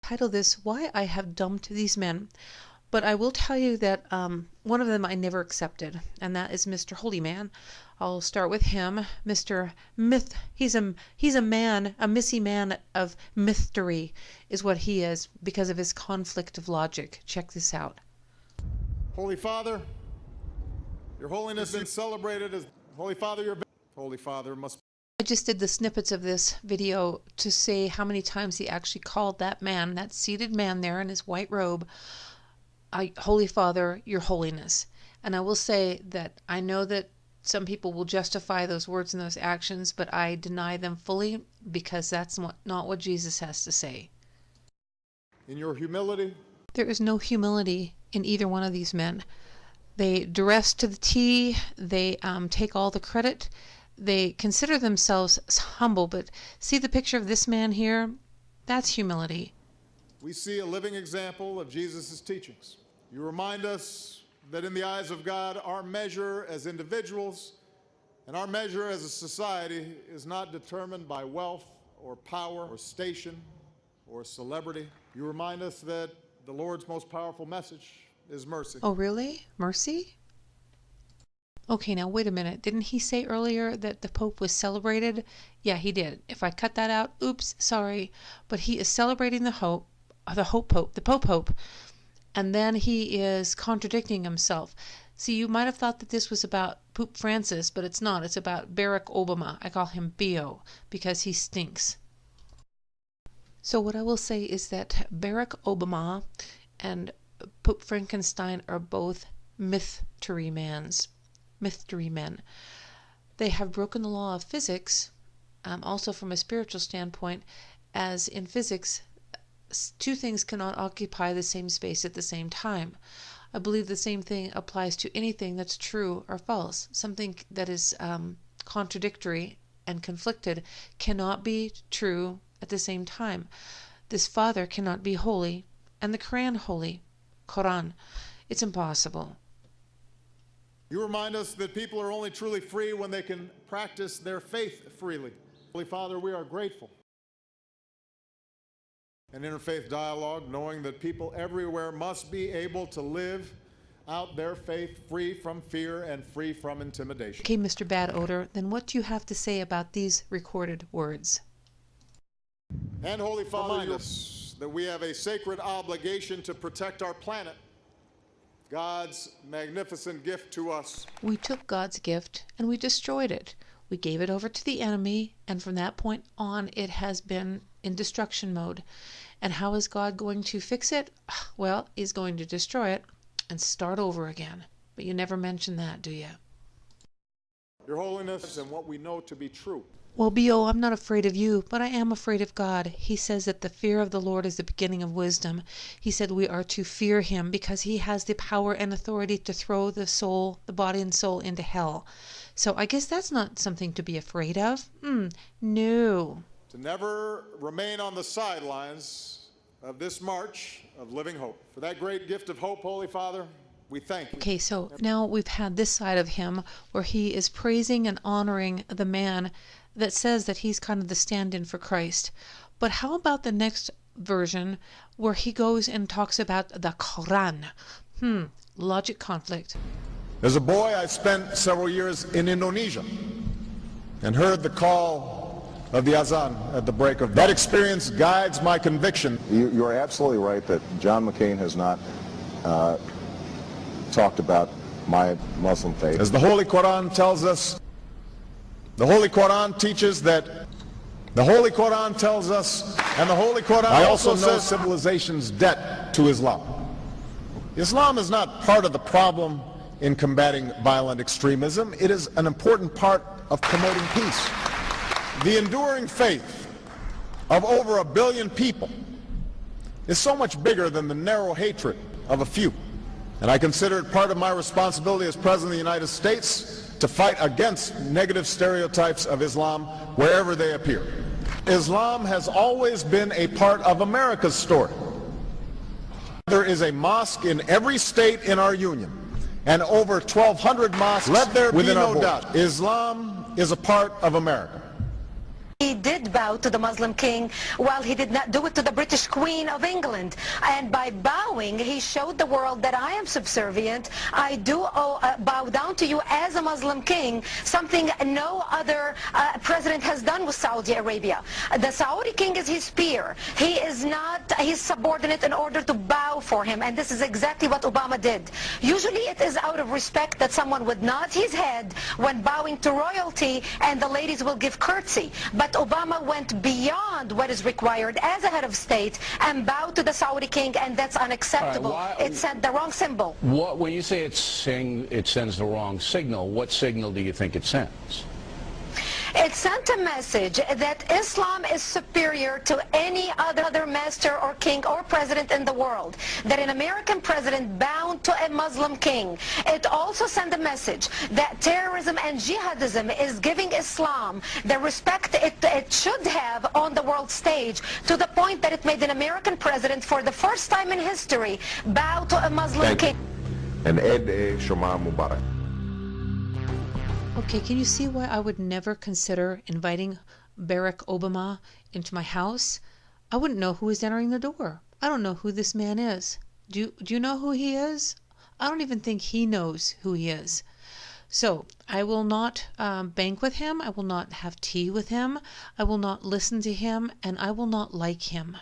Title this, Why I Have Dumped These Men. But I will tell you that one of them I never accepted, and that is Mr. Holy Man. I'll start with him. Mr. Myth, he's a man, a missy man of Myth-tery is what he is because of his conflict of logic. Check this out. Holy Father, your holiness has been celebrated as Holy Father, your Holy Father must. I just did the snippets of this video to say how many times he actually called that man, that seated man there in his white robe, Holy Father, your holiness. And I will say that I know that some people will justify those words and those actions, but I deny them fully because that's not what Jesus has to say. In your humility? There is no humility in either one of these men. They dress to the T, they take all the credit, they consider themselves humble, but see the picture of this man here? That's humility. We see a living example of Jesus' teachings. You remind us that in the eyes of God, our measure as individuals and our measure as a society is not determined by wealth or power or station or celebrity. You remind us that the Lord's most powerful message is mercy. Oh, really? Mercy? Okay, now wait a minute. Didn't he say earlier that the Pope was celebrated? Yeah, he did. If I cut that out, oops, sorry. But he is celebrating the Pope, and then he is contradicting himself. See, you might have thought that this was about Pope Francis, but it's not. It's about Barack Obama. I call him B.O. because he stinks. So what I will say is that Barack Obama and Pope Frankenstein are both Myth-tery men. They have broken the law of physics, also from a spiritual standpoint, as in physics, two things cannot occupy the same space at the same time. I believe the same thing applies to anything that's true or false. Something that is contradictory and conflicted cannot be true at the same time. This Father cannot be holy and the Quran holy. Quran. It's impossible. You remind us that people are only truly free when they can practice their faith freely. Holy Father, we are grateful. An interfaith dialogue, knowing that people everywhere must be able to live out their faith free from fear and free from intimidation. Okay, Mr. Bad Odor, then what do you have to say about these recorded words? And Holy Father, remind us that we have a sacred obligation to protect our planet, God's magnificent gift to us. We took God's gift and we destroyed it. We gave it over to the enemy, and from that point on, it has been in destruction mode. And how is God going to fix it? Well, he's going to destroy it and start over again. But you never mention that, do you? Your holiness and what we know to be true. Well, B.O., I'm not afraid of you, but I am afraid of God. He says that the fear of the Lord is the beginning of wisdom. He said we are to fear him because he has the power and authority to throw the soul, the body and soul, into hell. So I guess that's not something to be afraid of. No. To never remain on the sidelines of this march of living hope. For that great gift of hope, Holy Father, we thank you. Okay, so now we've had this side of him where he is praising and honoring the man that says that he's kind of the stand-in for Christ. But how about the next version where he goes and talks about the Quran? Logic conflict. As a boy, I spent several years in Indonesia and heard the call of the azan at the break of dawn. That experience guides my conviction. You're absolutely right that John McCain has not talked about my Muslim faith. As the Holy Quran tells us, the Holy Quran teaches that, the Holy Quran tells us, and the Holy Quran I also know civilization's debt to Islam. Islam is not part of the problem in combating violent extremism. It is an important part of promoting peace. The enduring faith of over 1 billion people is so much bigger than the narrow hatred of a few. And I consider it part of my responsibility as President of the United States to fight against negative stereotypes of Islam wherever they appear. Islam has always been a part of America's story. There is a mosque in every state in our union, and over 1,200 mosques. Let there be no doubt, Islam is a part of America. He did bow to the Muslim king, while he did not do it to the British Queen of England. And by bowing, he showed the world that I am subservient. I do bow down to you as a Muslim king, something no other president has done with Saudi Arabia. The Saudi king is his peer. He is not his subordinate in order to bow for him. And this is exactly what Obama did. Usually it is out of respect that someone would nod his head when bowing to royalty, and the ladies will give curtsy. But Obama went beyond what is required as a head of state and bowed to the Saudi king, and that's unacceptable. It sent the wrong symbol. When you say it sends the wrong signal, what signal do you think it sends? It sent a message that Islam is superior to any other master or king or president in the world, that an American president bound to a Muslim king. It also sent a message that terrorism and jihadism is giving Islam the respect it should have on the world stage, to the point that it made an American president, for the first time in history, bow to a Muslim king. And Ed Shoma Mubarak. Okay, can you see why I would never consider inviting Barack Obama into my house? I wouldn't know who is entering the door. I don't know who this man is. Do you know who he is? I don't even think he knows who he is. So I will not bank with him. I will not have tea with him. I will not listen to him, and I will not like him.